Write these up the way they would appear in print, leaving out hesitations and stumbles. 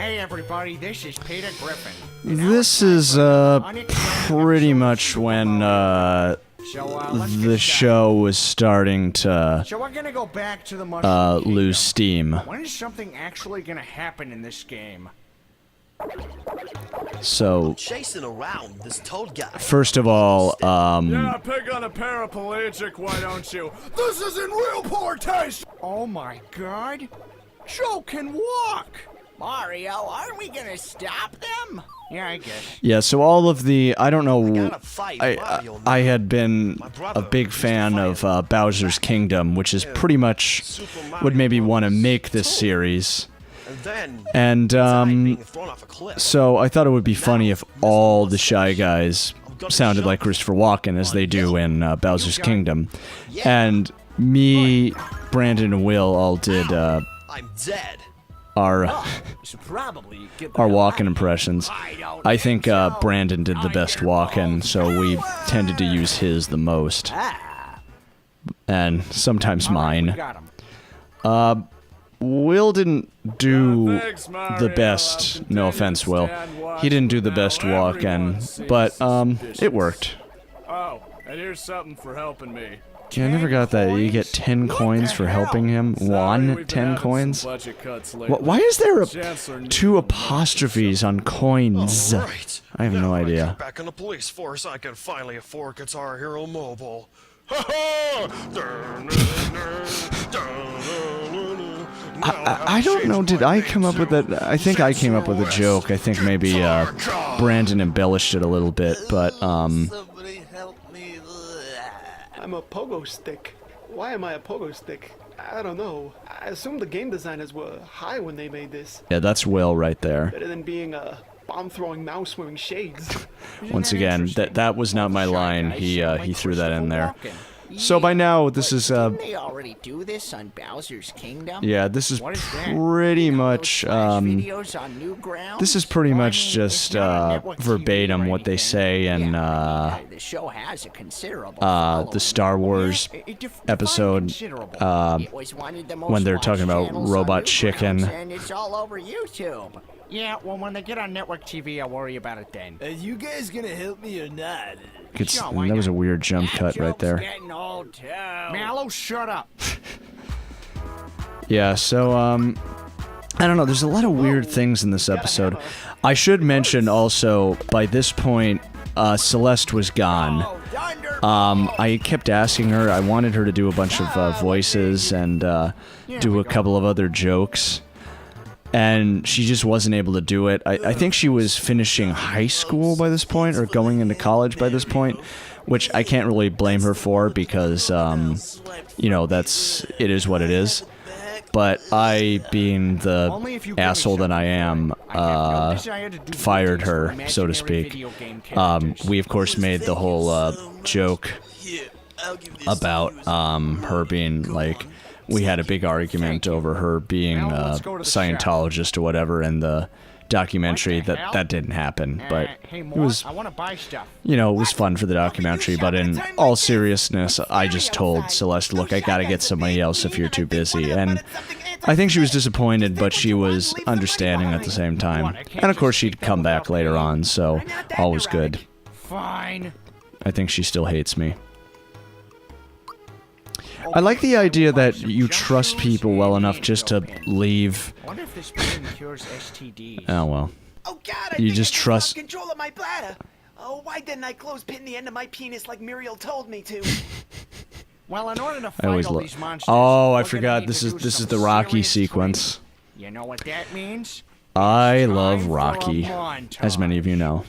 Hey everybody, this is Peter Griffin. This is pretty much when the show was starting to So we're gonna go back to the Mushroom lose Kingdom. steam. When is something actually gonna happen in this game? So Chasing around this toad guy. first of all, Yeah, pick on a paraplegic, why don't you? This is in real poor taste! Oh my god, Joe can walk! Mario, aren't we gonna stop them? Yeah, I guess. yeah, so all of the I don't know, gotta fight Mario now. I had been brother a big used to fan fight of Bowser's Kingdom, which is pretty much would maybe want to make this series. And then And being thrown off a cliff. so I thought it would be funny if all the Shy Guys sounded like Christopher Walken as they do in Bowser's Kingdom. And me, Brandon, and Will all did I'm dead. our Should probably get our Walken impressions. I think Brandon did the best Walken, so we tended to use his the most. And sometimes mine. Got him. Will didn't do Thanks, Mario. the best, no offense, Will. He didn't do the best Walken, but it worked. Oh, and here's something for helping me. Yeah, I never got that. You get 10 coins for helping him. Sorry, One, we've been 10 having coins? some budget cuts lately. Why is there Chancellor knew two apostrophes on coins? Right. I have no Now that I idea. get back in the police force, I can finally afford Guitar Hero Mobile. I don't know, did I come up with that? I think I came up with a joke. I think maybe Brandon embellished it a little bit, but Somebody help me. I'm a pogo stick. Why am I a pogo stick? I don't know. I assume the game designers were high when they made this. yeah, that's Will right there. Better than being a bomb-throwing mouse wearing shades. Once again, that was not my line. He threw that in there. So by now, this is Didn't they already do this on Bowser's Kingdom? yeah, this is What is that? pretty much Videos on new ground? this is pretty much just verbatim what they say in the show has a considerable the Star Wars episode when they're talking about Robot Chicken. And it's all over YouTube. Yeah, well, when they get on network TV, I'll worry about it then. Are you guys gonna help me or not? That was a weird jump cut right there. Getting old too. Mallow, shut up. Yeah, so I don't know, there's a lot of weird things in this episode. I should mention also, by this point, Celeste was gone. I kept asking her, I wanted her to do a bunch of voices and do a couple of other jokes. And she just wasn't able to do it. I think she was finishing high school by this point, or going into college by this point, which I can't really blame her for because, you know, it is what it is. But I, being the asshole that I am, fired her, so to speak. We, of course, made the whole joke about her being, like, we had a big argument over her being a Scientologist or whatever in the documentary. That didn't happen, but it was, I want to buy stuff. you know, it was fun for the documentary. But in all seriousness, I just told Celeste, look, I gotta get somebody else if you're too busy. And I think she was disappointed, but she was understanding at the same time. And of course, she'd come back later on, so all was good. Fine. I think she still hates me. I like the idea that you trust people well enough just to leave. I wonder if this thing cures STDs. Oh well. Oh God! You just trust. Control of my bladder. Oh, why didn't I close pin the end of my penis like Muriel told me to? Well, in order to I fight always all love. these monsters, Oh, we're I gonna forgot. need This to is do this is some the Rocky serious sequence. training. You know what that means? I love Time for a Rocky, montage. as many of you know.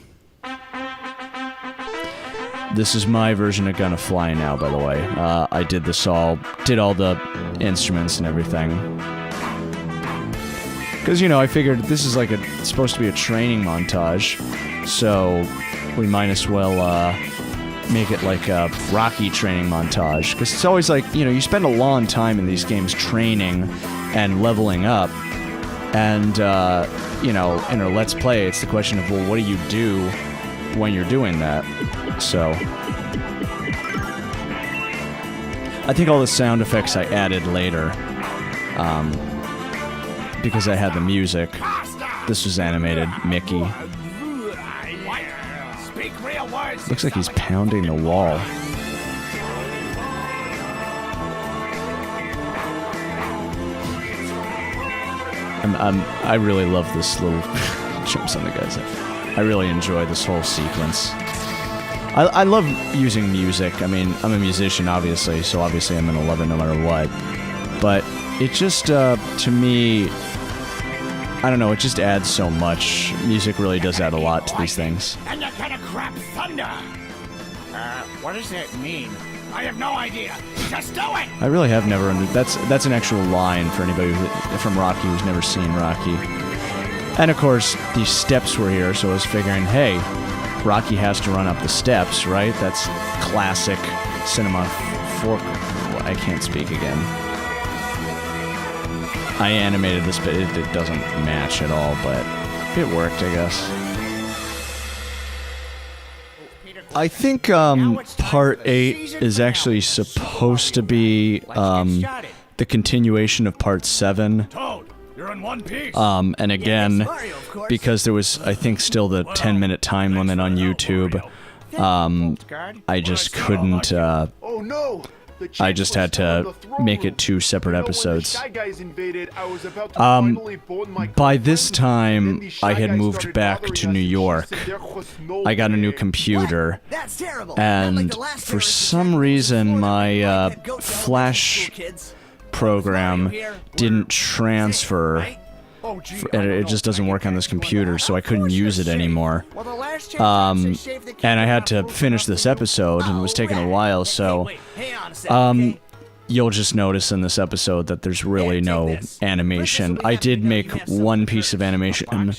This is my version of Gonna Fly Now, by the way. I did all the instruments and everything. Because, you know, I figured this is like it's supposed to be a training montage, so we might as well make it like a Rocky training montage. Because it's always like, you know, you spend a long time in these games training and leveling up. And, you know, in a Let's Play, it's the question of, well, what do you do when you're doing that? So I think all the sound effects I added later, because I had the music. this was animated. Mickey. Speak real words. Looks like he's pounding the wall. I really love this little jumps on the guy's head. I really enjoy this whole sequence. I love using music. I mean, I'm a musician, obviously, so obviously I'm gonna love it no matter what. But it just, to me, I don't know, it just adds so much. Music really does add a lot to these things. And that kind of crap thunder. What does that mean? I have no idea. Just do it. I really have never that's an actual line for anybody from Rocky who's never seen Rocky. And of course, these steps were here, so I was figuring, hey, Rocky has to run up the steps, right? That's classic cinema for... I can't speak again. I animated this, but it doesn't match at all, but it worked, I guess. I think part 8 is actually supposed to be the continuation of part 7. Toad, you're in one piece. And again, because there was, I think, still the 10-minute time limit on YouTube, I just couldn't, Oh no! I just had to make it 2 separate episodes. By this time, I had moved back to New York. I got a new computer, and for some reason, my Flash program didn't transfer. And it just doesn't work on this computer, so I couldn't use it anymore. And I had to finish this episode, and it was taking a while, so you'll just notice in this episode that there's really no animation. I did make one piece of animation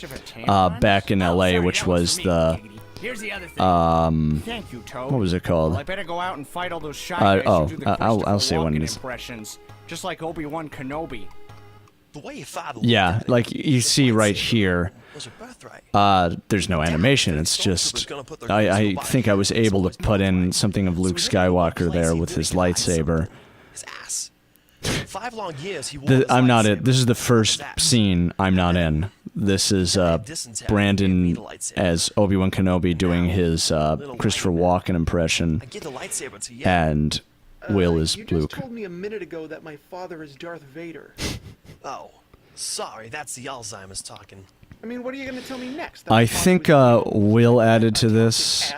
back in LA, which was the what was it called? I better go out and fight all those shy guys who do the I'll say Christopher when it Walken is. impressions, just like Obi-Wan Kenobi. The way your father Yeah, looked at like it, you see right here, was your birthright. there's no animation. It's just, I think I was able to put in something of Luke Skywalker there with his lightsaber. His ass. 5 long years he wore I'm not in. This is the first scene I'm not in. This is Brandon as Obi-Wan Kenobi doing his Christopher Walken impression, I give the lightsaber to you. and Will is You Luke. just told me a minute ago that my father is Darth Vader. Oh, sorry, that's the Alzheimer's talking. I mean, what are you going to tell me next? I think Will added to this.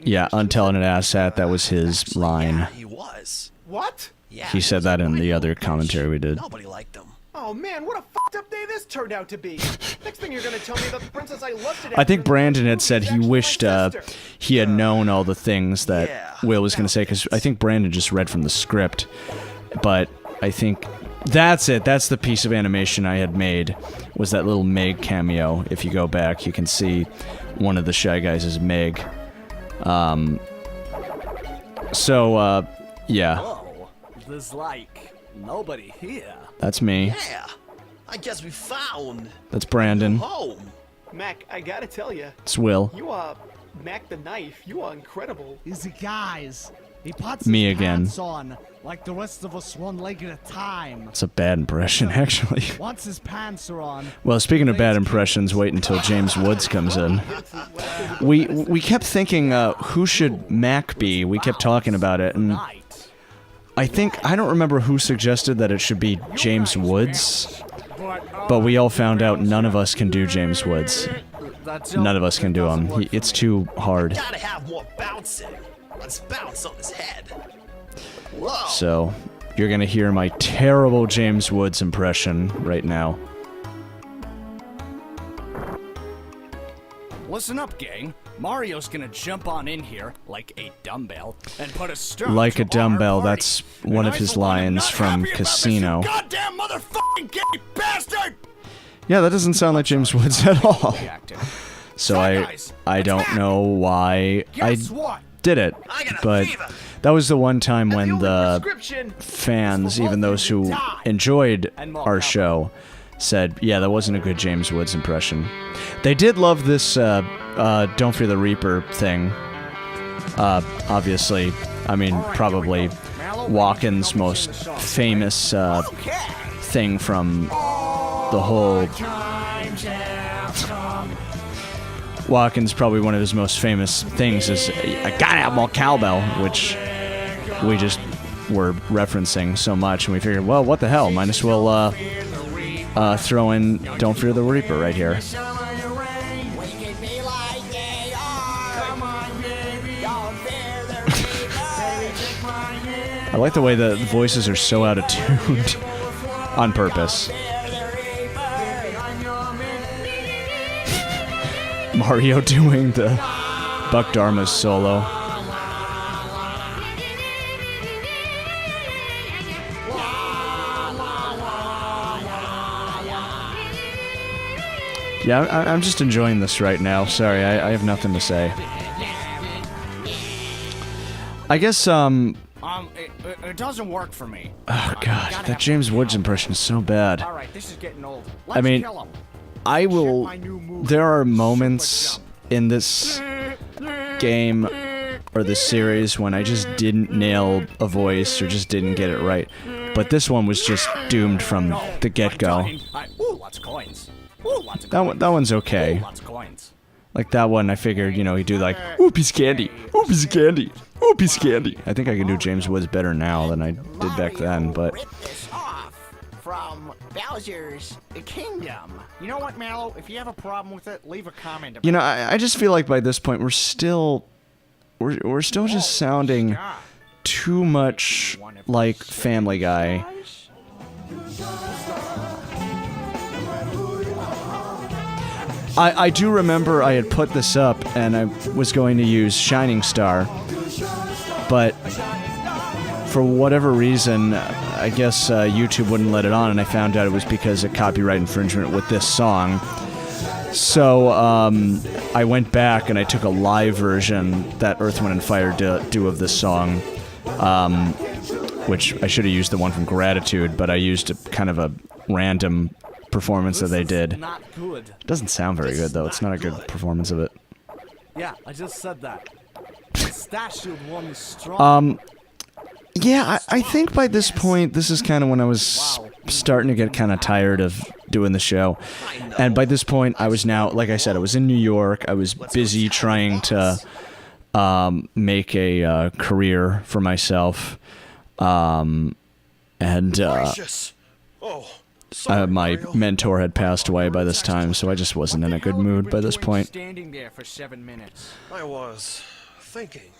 Yeah, untelling an asshat, that was his Actually, line. Yeah, he was. What? Yeah, He said that in the other commentary we did. Nobody liked him. Oh man, what a fucked up day this turned out to be. Next thing you're going to tell me that the princess I lusted I think after Brandon had movie said is he actually my wished sister. he had known all the things that Yeah, Will was going to say, because I think Brandon just read from the script. But I think that's it. That's the piece of animation I had made, was that little Meg cameo. If you go back, you can see one of the Shy Guys is Meg. Yeah, Oh, there's like nobody here. that's me. Yeah, I guess we found That's Brandon. home. Mac, I gotta tell you, It's Will. you Mac the Knife, you are incredible. Easy, guys. He puts Me his again. pants on like the rest of us, one leg at a time. It's a bad impression, actually. Once his pants are on, Well, speaking of bad impressions, wait until James Woods comes in. We kept thinking, who should Mac be? We kept talking about it, and night. I don't remember who suggested that it should be James Woods, but we all found out none of us can do James Woods. None of us can do him. It's too hard. Gotta have more bouncing. Let's bounce on his head. Whoa. So, you're gonna hear my terrible James Woods impression right now. Listen up, gang. Mario's gonna jump on in here like a dumbbell and put a stop Like to a dumbbell, our party. that's one And of I, his for one, am lines not from happy about this, Casino. you goddamn motherfucking gay bastard! Yeah, that doesn't sound like James Woods at all. Reacted. So Sorry, guys. I don't know why I Guess what? did it, I got a but fever. that was the one time when only the prescription fans, even those who enjoyed our show, said, yeah, that wasn't a good James Woods impression. They did love this Don't Fear the Reaper thing. Obviously, I mean, probably Walken's most famous thing from the whole Watkins, probably one of his most famous things is I gotta have more cowbell, which we just were referencing so much, and we figured, well, what the hell, might as well throw in Don't Fear the Reaper right here. I like the way the voices are so out of tune on purpose. Mario doing the Buck Dharma's solo. Yeah, I'm just enjoying this right now. Sorry, I have nothing to say. I guess, it doesn't work for me. Oh, God, that James Woods impression is so bad. All right, this is getting old. I mean, Kill him. I will... There are moments in this game or this series when I just didn't nail a voice or just didn't get it right. But this one was just doomed from the get-go. Ooh, lots of coins. Ooh, lots of That one's okay. Ooh, lots of coins. Like that one, I figured, you know, he'd do like, ooh, piece of candy, ooh, piece of candy, ooh, piece of candy. I think I can do James Woods better now than I did back then, but... Rip this off from Bowser's Kingdom. You know what, Mallow? If you have a problem with it, leave a comment about You know, I just feel like by this point we're still just sounding too much like Family Guy. I do remember I had put this up and I was going to use Shining Star, but for whatever reason, I guess YouTube wouldn't let it on, and I found out it was because of copyright infringement with this song. So I went back and I took a live version that Earth, Wind, and Fire do of this song, which I should have used the one from Gratitude, but I used kind of a random performance that they did. Not good. It doesn't sound very good, though. It's not a good performance of it. Yeah, I just said that. Stash Shield one is strong. Yeah, I think by this point, this is kind of when I was starting to get kind of tired of doing the show. And by this point, I was now, like I said, I was in New York. I was busy trying to make a career for myself. Gracious. Oh, sorry, My Mario. mentor had passed away by this time, so I just wasn't in a good mood by this point. Standing there for 7 minutes. I was thinking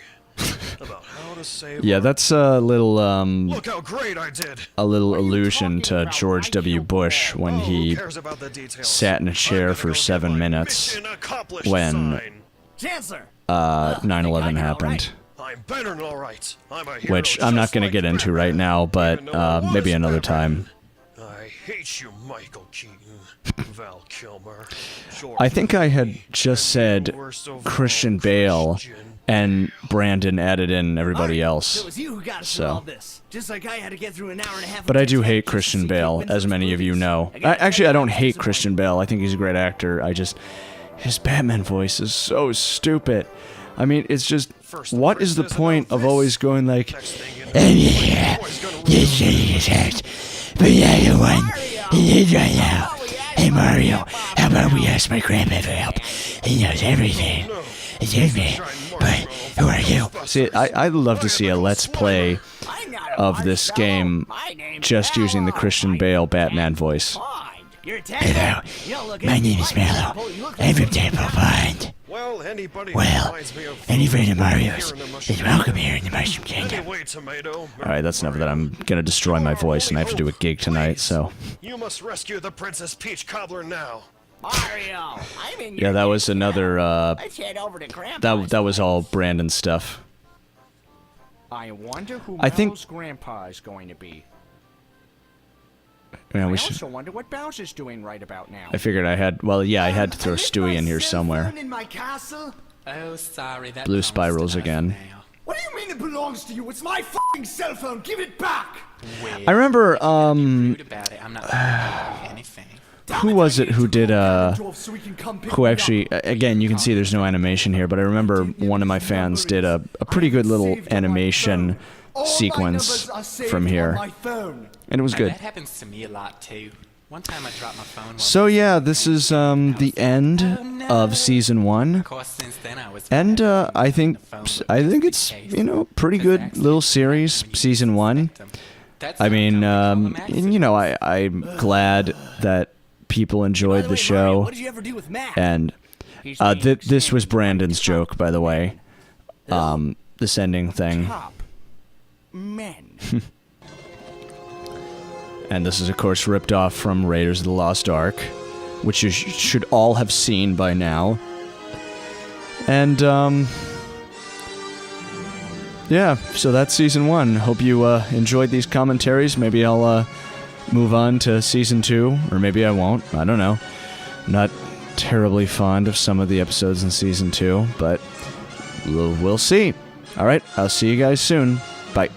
about how to save. Yeah, our- that's a little Look how great I did. allusion to George W. Bush when Oh, he who cares about the details? sat in a chair I'm gonna for go get 7 my minutes mission accomplished when sign. Chancellor! 9/11 happened. I'm better than all right. I'm a hero Which I'm not just going to like get into Batman. right now, but Even though I maybe was another Batman. time. I hate you, Michael Keaton, Val Kilmer. George I think I had Clooney, just and said worst of Christian all, Bale, Christian. and Brandon added in everybody It else. was you who got us through all this. Just like I had to get through an hour and a half. But I do hate Christian Bale, as many of you know. Actually, I don't hate Christian Bale. I think he's a great actor. His Batman voice is so stupid. I mean, it's just, First, what is the Chris point doesn't of know always this. going like, Next thing you know, my boy's gonna ruin but the other one, he is right now. Hey Mario, how about we ask my grandpa for help? He knows everything. Excuse me, but who are you? See, I'd love to see a Let's Play of this game just using the Christian Bale Batman voice. Hello, my name is Mallow. I'm from Temple Pond. Well, anybody Well, who reminds me of any friend of here Mario's in the is Mushroom welcome here in the Mushroom Kingdom. Anyway, Tomato. Alright, that's enough of that. I'm gonna destroy my voice and I have to do a gig tonight, so... You must rescue the Princess Peach Cobbler now. Mario, I'm in Yeah, that was another, Let's head over to Grandpa's. that was all Brandon stuff. I wonder who I think- Mallow's grandpa is going to be. Yeah, I we should... also wonder what Bowser's doing right about now. I figured I had... Well, yeah, I had to throw Stewie in here somewhere. In my castle? Oh, sorry, that Blue belongs spirals to us again. now. What do you mean it belongs to you? It's my fucking cell phone. Give it back. I remember, Rude about it. I'm not anything. who was it who did, So we can come pick who me up. actually... Again, you can see there's no animation here, but I remember one of my fans did a pretty good little animation All my sequence numbers are saved from on here, my phone. and it was good. That happens to me a lot too. One time I dropped my phone. So yeah, this is the end of season 1. Of course, since then I was. And I think it's, you know, pretty good little series, season 1. I mean, you know, I'm glad that people enjoyed the show. What did you ever do with Matt? And this was Brandon's joke, by the way. This ending thing. Top men. And this is, of course, ripped off from Raiders of the Lost Ark, which you should all have seen by now. And, yeah, so that's season 1. Hope you enjoyed these commentaries. Maybe I'll move on to season 2, or maybe I won't. I don't know. Not terribly fond of some of the episodes in season 2, but we'll see. All right, I'll see you guys soon. Bye.